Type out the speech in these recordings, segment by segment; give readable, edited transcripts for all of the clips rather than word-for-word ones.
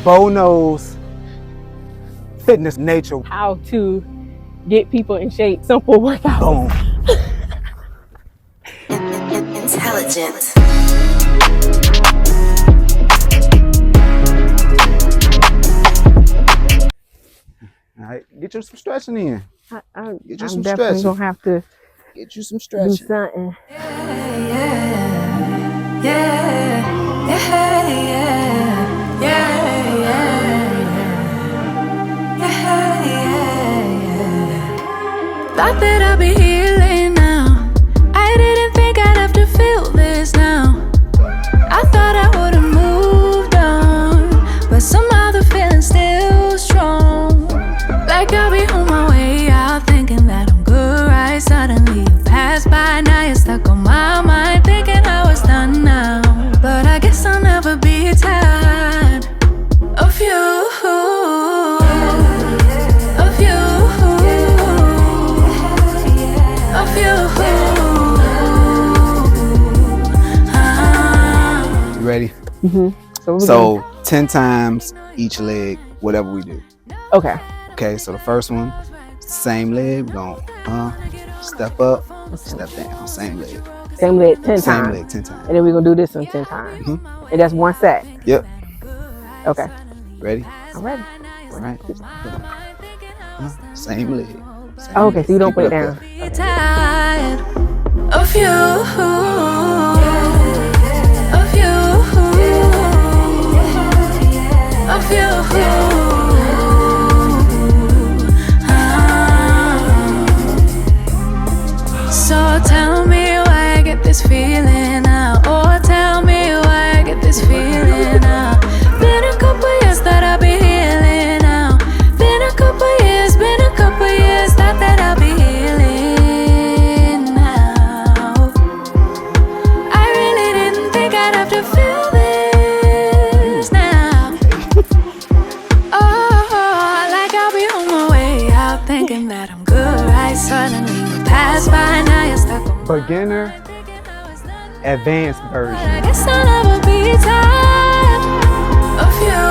bow nose, fitness, nature. How to get people in shape, simple workout. Boom. Intelligent. All right, get you some stretching in. I'm Get you some definitely stretching. gonna have to Get you some do stretching. something. Thought that I'd be healing now. I didn't think I'd have to feel this now. I thought I would've moved on, but somehow the feeling's still strong. Like I'll be on my way out, thinking that I'm good, right? Suddenly you pass by, now you're stuck on my mind, thinking I was done now. But I guess I'll never be tired of you. Of you. Of you. You ready? So, what we So 10 times each leg, whatever we do. doing? Okay. Okay, so the first one, same leg, we're gonna step up, step down, same leg. Same leg 10 Same times. leg 10 times. And then we're gonna do this one 10 times. And that's one set. Yep. Okay. Ready? I'm ready. All right. Same leg. Same Oh, okay, leg. so you don't Keep put it up down. there. Tired of you. Of you. Of you. So tell me why I get this feeling now. Or tell me why I get this feeling now. Been a couple years that I'll be healing now. Been a couple years that I'll be healing now. I really didn't think I'd have to feel this now. Oh, like I'll be on my way out, thinking that I'm good, right? Suddenly you pass by, now you're stuck on my Beginner, advanced version. I guess I'll never be tired of you.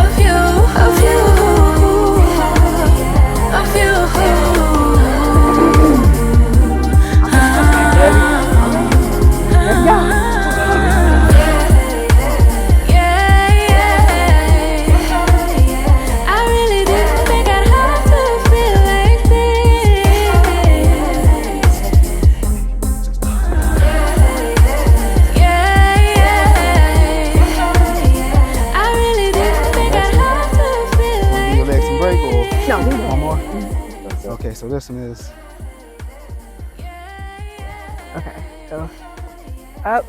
Of you. Of you. Of you. I really didn't think I'd have to feel like this. I really didn't think I'd have to feel Give like your legs some break or No, we one more? Okay, so this one is Okay. So up.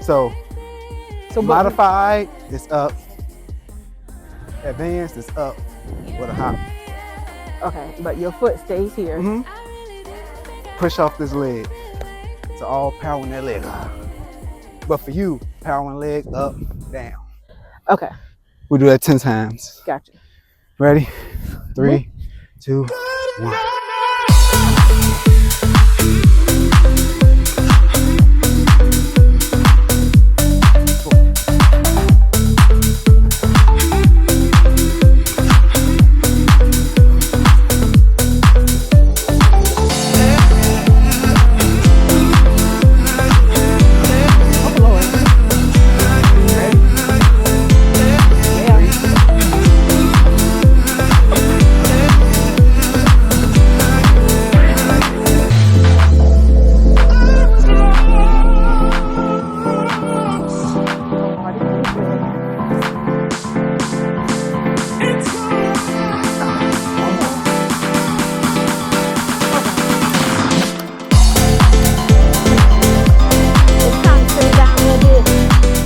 so So modified is up. Advanced is up with a hop. Okay, but your foot stays here. Push off this leg. So all power in that leg. But for you, power in leg up, down. Okay, We'll do that 10 times. gotcha. Ready? 3, 2, 1.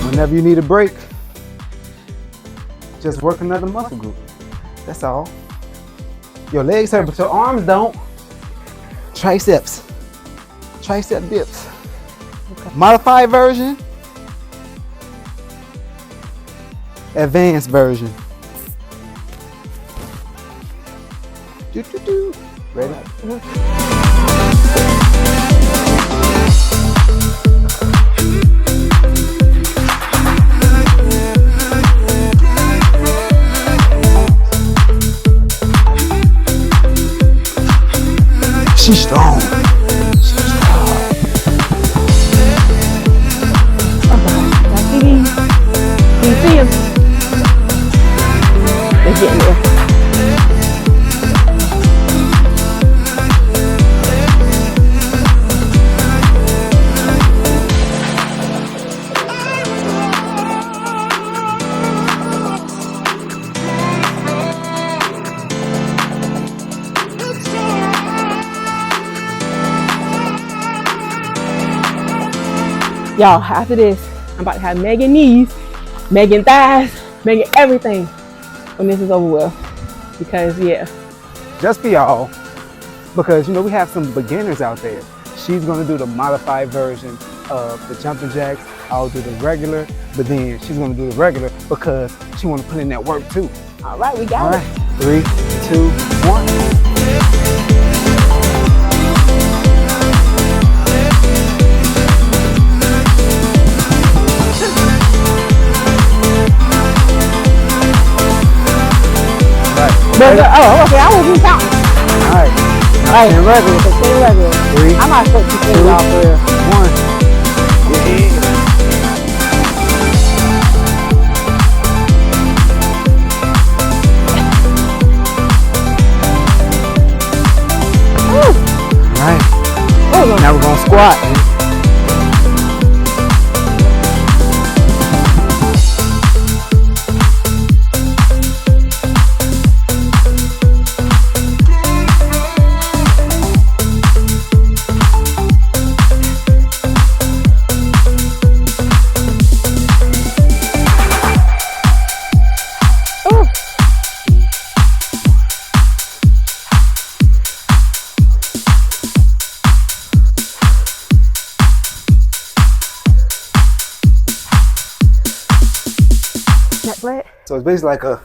Whenever you need a break, just work another muscle group. That's all. Your legs hurt, but your arms don't. Triceps. Tricep dips. Okay. Modified version. Advanced version. Do. Ready? She's strong. She's strong. I see these. Do you see them? They're getting there. Y'all, after this, I'm about to have Megan knees, Megan thighs, Megan everything when this is over with. Because yeah. Just for y'all, because you know we have some beginners out there. She's gonna do the modified version of the jumping jacks. I'll do the regular, but then she's gonna do the regular because she wanna put in that work too. All right, we got All it. right, 3, 2, 1. Oh, okay, I wasn't counting. All right. All right, Regular. stay regular. 3, I might put you 2, y'all for real. 1. Yeah. All right. Now we're gonna squat. So it's basically like a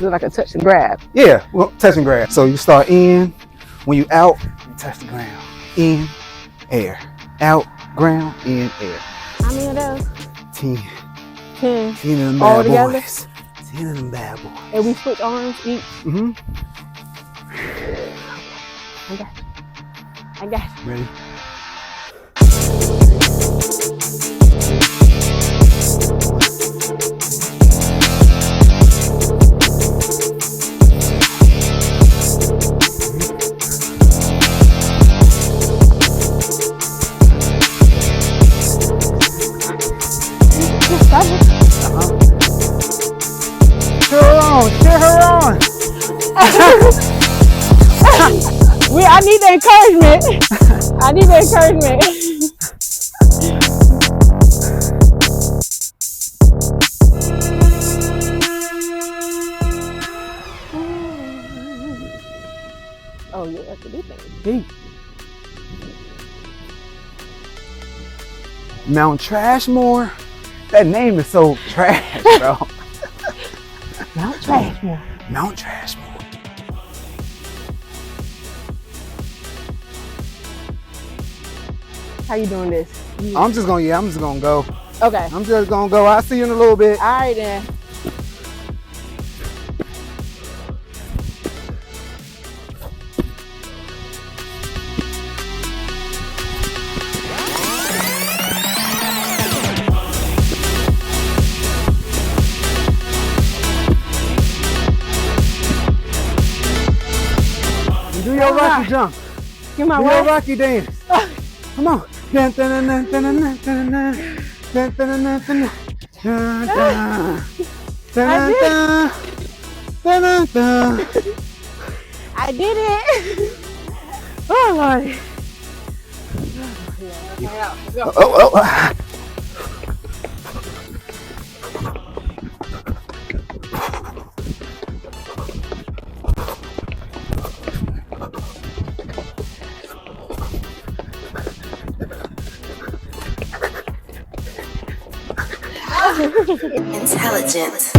Look like a touch and grab. yeah, well, touch and grab. So you start in, when you out, you touch the ground. In, air. Out, ground, in, air. How many of those? 10. 10. 10 of them All bad together? boys. 10 of them bad boys. And we switch arms each. Mm-hmm. I got you. I got you. Ready? Cheer her on. I need the encouragement. I need the encouragement. Oh yeah, that's a big thing. Mount Trashmore. That name is so trash, bro. Mount Trashmore. Mount Trashmore. How you doing this? I'm just gonna go. Okay. I'm just gonna go. I'll see you in a little bit. All right then. Do your Rocky jump. Give my Do your what? Rocky dance. Come on. Dun, dun, dun, dun, dun, dun, dun, dun, dun, dun, dun, dun, dun, dun, dun, dun, dun, dun. I did it. Oh Lord. Oh. Intelligent.